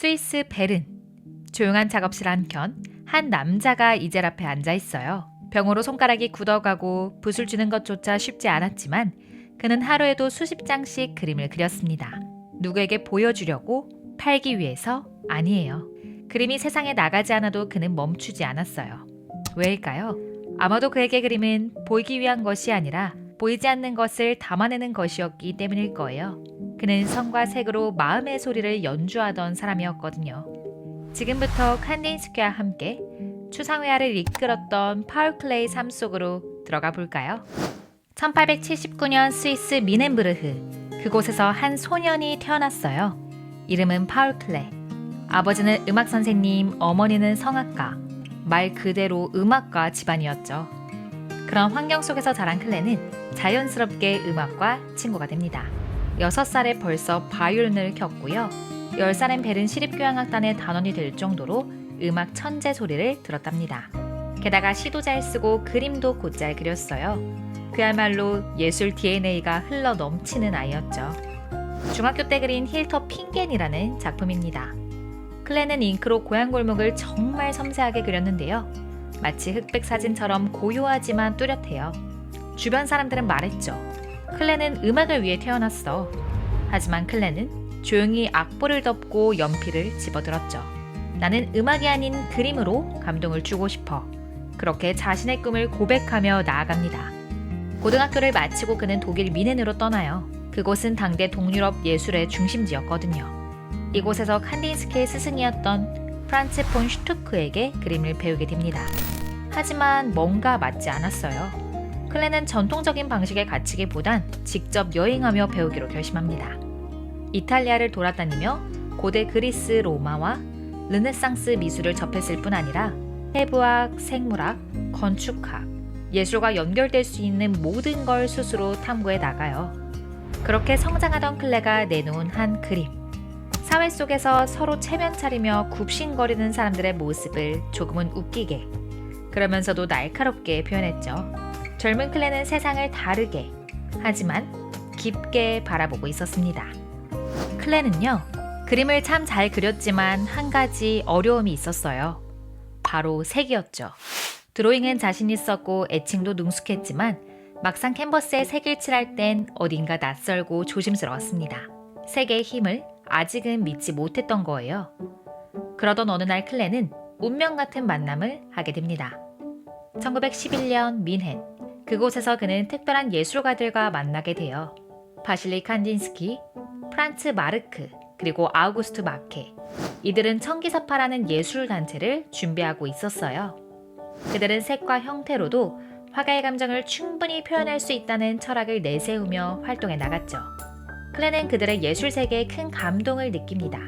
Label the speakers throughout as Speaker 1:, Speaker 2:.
Speaker 1: 스위스 베른. 조용한 작업실 한켠 한 남자가 이젤 앞에 앉아 있어요. 병으로 손가락이 굳어가고 붓을 주는 것조차 쉽지 않았지만 그는 하루에도 수십 장씩 그림을 그렸습니다. 누구에게 보여주려고 팔기 위해서 아니에요. 그림이 세상에 나가지 않아도 그는 멈추지 않았어요. 왜일까요? 아마도 그에게 그림은 보이기 위한 것이 아니라 보이지 않는 것을 담아내는 것이었기 때문일 거예요. 그는 성과 색으로 마음의 소리를 연주하던 사람이었거든요. 지금부터 칸딘스키와 함께 추상회화를 이끌었던 파울 클레의 삶 속으로 들어가 볼까요? 1879년 스위스 미넨부르흐. 그곳에서 한 소년이 태어났어요. 이름은 파울 클레. 아버지는 음악 선생님, 어머니는 성악가. 말 그대로 음악가 집안이었죠. 그런 환경 속에서 자란 클레는 자연스럽게 음악과 친구가 됩니다. 6살에 벌써 바이올린을 켰고요. 10살엔 베른 시립교향악단의 단원이 될 정도로 음악 천재 소리를 들었답니다. 게다가 시도 잘 쓰고 그림도 곧잘 그렸어요. 그야말로 예술 DNA가 흘러 넘치는 아이였죠. 중학교 때 그린 힐터 핑겐이라는 작품입니다. 클레는 잉크로 고향 골목을 정말 섬세하게 그렸는데요. 마치 흑백 사진처럼 고요하지만 뚜렷해요. 주변 사람들은 말했죠. 클레는 음악을 위해 태어났어. 하지만 클레는 조용히 악보를 덮고 연필을 집어들었죠. 나는 음악이 아닌 그림으로 감동을 주고 싶어. 그렇게 자신의 꿈을 고백하며 나아갑니다. 고등학교를 마치고 그는 독일 미넨으로 떠나요. 그곳은 당대 동유럽 예술의 중심지였거든요. 이곳에서 칸딘스키의 스승이었던 프란츠 폰 슈투크에게 그림을 배우게 됩니다. 하지만 뭔가 맞지 않았어요. 클레는 전통적인 방식에 갇히기보단 직접 여행하며 배우기로 결심합니다. 이탈리아를 돌아다니며 고대 그리스, 로마와 르네상스 미술을 접했을 뿐 아니라 해부학, 생물학, 건축학, 예술과 연결될 수 있는 모든 걸 스스로 탐구해 나가요. 그렇게 성장하던 클레가 내놓은 한 그림. 사회 속에서 서로 체면 차리며 굽신거리는 사람들의 모습을 조금은 웃기게, 그러면서도 날카롭게 표현했죠. 젊은 클레는 세상을 다르게, 하지만 깊게 바라보고 있었습니다. 클레는요, 그림을 참 잘 그렸지만 한 가지 어려움이 있었어요. 바로 색이었죠. 드로잉은 자신 있었고 애칭도 능숙했지만 막상 캔버스에 색을 칠할 땐 어딘가 낯설고 조심스러웠습니다. 색의 힘을 아직은 믿지 못했던 거예요. 그러던 어느 날 클레는 운명 같은 만남을 하게 됩니다. 1911년 민헨. 그곳에서 그는 특별한 예술가들과 만나게 돼요. 바실리 칸딘스키, 프란츠 마르크, 그리고 아우구스트 마케. 이들은 청기사파라는 예술단체를 준비하고 있었어요. 그들은 색과 형태로도 화가의 감정을 충분히 표현할 수 있다는 철학을 내세우며 활동해 나갔죠. 클레는 그들의 예술 세계에 큰 감동을 느낍니다.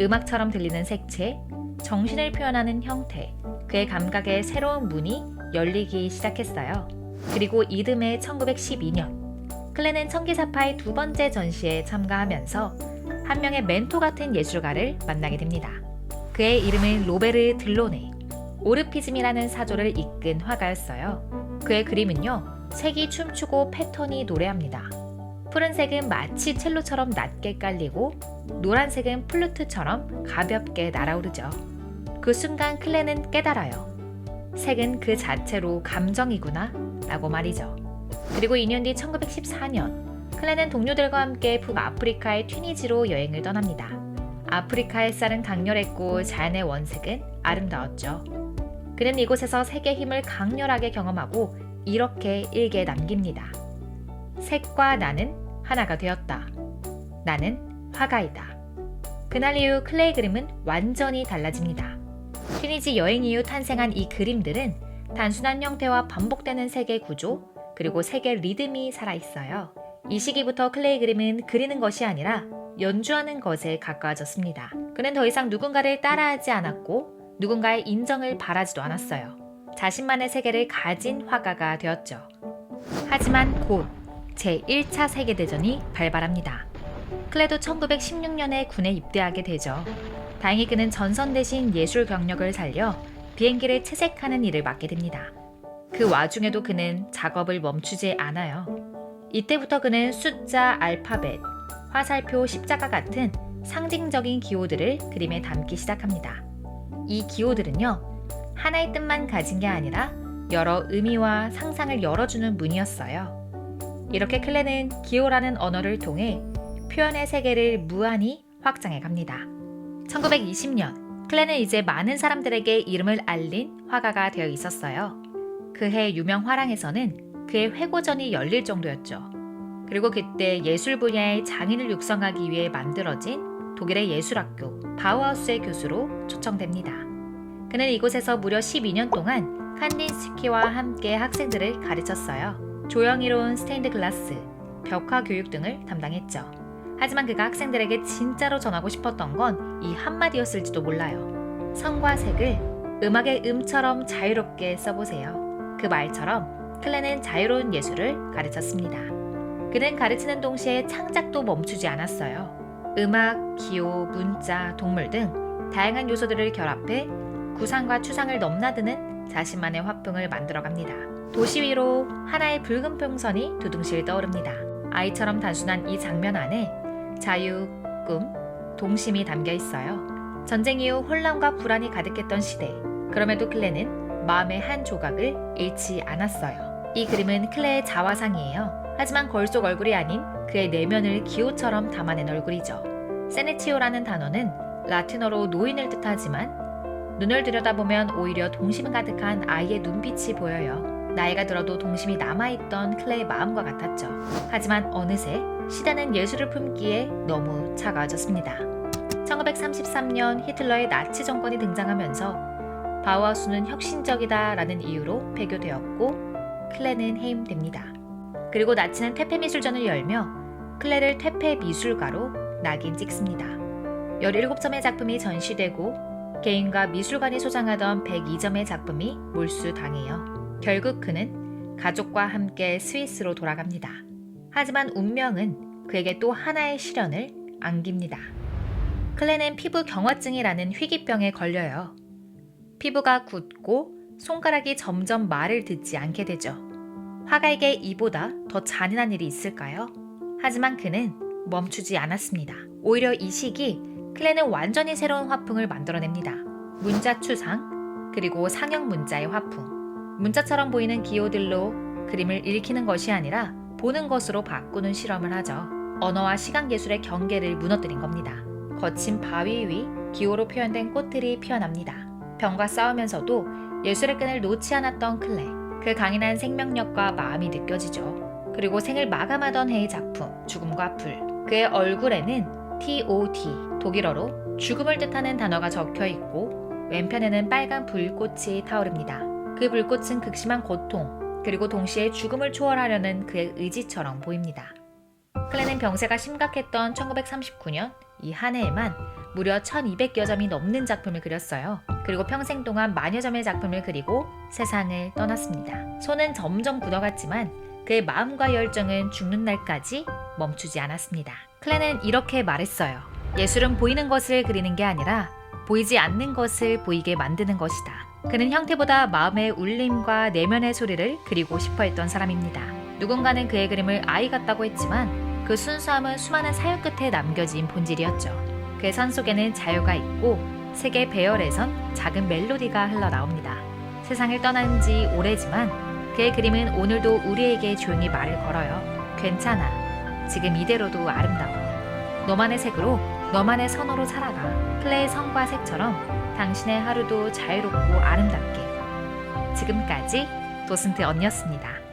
Speaker 1: 음악처럼 들리는 색채, 정신을 표현하는 형태, 그의 감각에 새로운 문이 열리기 시작했어요. 그리고 이듬해 1912년, 클레는 청기사파의 두 번째 전시에 참가하면서 한 명의 멘토 같은 예술가를 만나게 됩니다. 그의 이름은 로베르 들로네, 오르피즘이라는 사조를 이끈 화가였어요. 그의 그림은요, 색이 춤추고 패턴이 노래합니다. 푸른색은 마치 첼로처럼 낮게 깔리고 노란색은 플루트처럼 가볍게 날아오르죠. 그 순간 클레는 깨달아요. 색은 그 자체로 감정이구나 라고 말이죠. 그리고 2년 뒤 1914년 클레는 동료들과 함께 북아프리카의 튀니지로 여행을 떠납니다. 아프리카 햇살은 강렬했고 자연의 원색은 아름다웠죠. 그는 이곳에서 색의 힘을 강렬하게 경험하고 이렇게 일기에 남깁니다. 색과 나는 하나가 되었다. 나는 화가이다. 그날 이후 클레의 그림은 완전히 달라집니다. 튀니지 여행 이후 탄생한 이 그림들은 단순한 형태와 반복되는 색의 구조, 그리고 색의 리듬이 살아있어요. 이 시기부터 클레의 그림은 그리는 것이 아니라 연주하는 것에 가까워졌습니다. 그는 더 이상 누군가를 따라하지 않았고 누군가의 인정을 바라지도 않았어요. 자신만의 세계를 가진 화가가 되었죠. 하지만 곧 제1차 세계대전이 발발합니다. 클레도 1916년에 군에 입대하게 되죠. 다행히 그는 전선 대신 예술 경력을 살려 비행기를 채색하는 일을 맡게 됩니다. 그 와중에도 그는 작업을 멈추지 않아요. 이때부터 그는 숫자, 알파벳, 화살표, 십자가 같은 상징적인 기호들을 그림에 담기 시작합니다. 이 기호들은요, 하나의 뜻만 가진 게 아니라 여러 의미와 상상을 열어주는 문이었어요. 이렇게 클레는 기호라는 언어를 통해 표현의 세계를 무한히 확장해 갑니다. 1920년, 클레는 이제 많은 사람들에게 이름을 알린 화가가 되어 있었어요. 그해 유명 화랑에서는 그의 회고전이 열릴 정도였죠. 그리고 그때 예술 분야의 장인을 육성하기 위해 만들어진 독일의 예술학교 바우하우스의 교수로 초청됩니다. 그는 이곳에서 무려 12년 동안 칸딘스키와 함께 학생들을 가르쳤어요. 조형이론, 스테인드 글라스, 벽화 교육 등을 담당했죠. 하지만 그가 학생들에게 진짜로 전하고 싶었던 건 이 한마디였을지도 몰라요. 성과 색을 음악의 음처럼 자유롭게 써보세요. 그 말처럼 클레는 자유로운 예술을 가르쳤습니다. 그는 가르치는 동시에 창작도 멈추지 않았어요. 음악, 기호, 문자, 동물 등 다양한 요소들을 결합해 구상과 추상을 넘나드는 자신만의 화풍을 만들어갑니다. 도시 위로 하나의 붉은 풍선이 두둥실 떠오릅니다. 아이처럼 단순한 이 장면 안에 자유, 꿈, 동심이 담겨 있어요. 전쟁 이후 혼란과 불안이 가득했던 시대. 그럼에도 클레는 마음의 한 조각을 잃지 않았어요. 이 그림은 클레의 자화상이에요. 하지만 거울 속 얼굴이 아닌 그의 내면을 기호처럼 담아낸 얼굴이죠. 세네치오라는 단어는 라틴어로 노인을 뜻하지만 눈을 들여다보면 오히려 동심 가득한 아이의 눈빛이 보여요. 나이가 들어도 동심이 남아있던 클레의 마음과 같았죠. 하지만 어느새 시대는 예술을 품기에 너무 차가워졌습니다. 1933년 히틀러의 나치 정권이 등장하면서 바우하우스는 혁신적이다 라는 이유로 폐교되었고 클레는 해임됩니다. 그리고 나치는 퇴폐미술전을 열며 클레를 퇴폐미술가로 낙인 찍습니다. 17점의 작품이 전시되고 개인과 미술관이 소장하던 102점의 작품이 몰수당해요. 결국 그는 가족과 함께 스위스로 돌아갑니다. 하지만 운명은 그에게 또 하나의 시련을 안깁니다. 클레는 피부 경화증이라는 희귀병에 걸려요. 피부가 굳고 손가락이 점점 말을 듣지 않게 되죠. 화가에게 이보다 더 잔인한 일이 있을까요? 하지만 그는 멈추지 않았습니다. 오히려 이 시기 클레는 완전히 새로운 화풍을 만들어냅니다. 문자 추상, 그리고 상형 문자의 화풍. 문자처럼 보이는 기호들로 그림을 읽히는 것이 아니라 보는 것으로 바꾸는 실험을 하죠. 언어와 시각 예술의 경계를 무너뜨린 겁니다. 거친 바위 위 기호로 표현된 꽃들이 피어납니다. 병과 싸우면서도 예술의 끈을 놓지 않았던 클레. 그 강인한 생명력과 마음이 느껴지죠. 그리고 생을 마감하던 해의 작품 죽음과 불. 그의 얼굴에는 TOD, 독일어로 죽음을 뜻하는 단어가 적혀 있고 왼편에는 빨간 불꽃이 타오릅니다. 그 불꽃은 극심한 고통, 그리고 동시에 죽음을 초월하려는 그의 의지처럼 보입니다. 클레는 병세가 심각했던 1939년 이 한 해에만 무려 1200여 점이 넘는 작품을 그렸어요. 그리고 평생 동안 만여 점의 작품을 그리고 세상을 떠났습니다. 손은 점점 굳어갔지만 그의 마음과 열정은 죽는 날까지 멈추지 않았습니다. 클레는 이렇게 말했어요. 예술은 보이는 것을 그리는 게 아니라 보이지 않는 것을 보이게 만드는 것이다. 그는 형태보다 마음의 울림과 내면의 소리를 그리고 싶어 했던 사람입니다. 누군가는 그의 그림을 아이 같다고 했지만 그 순수함은 수많은 사유 끝에 남겨진 본질이었죠. 그의 선 속에는 자유가 있고 세계 배열에선 작은 멜로디가 흘러나옵니다. 세상을 떠난 지 오래지만 그의 그림은 오늘도 우리에게 조용히 말을 걸어요. 괜찮아. 지금 이대로도 아름다워. 너만의 색으로, 너만의 선호로 살아가. 클레의 성과 색처럼 당신의 하루도 자유롭고 아름답게. 지금까지 도슨트 언니였습니다.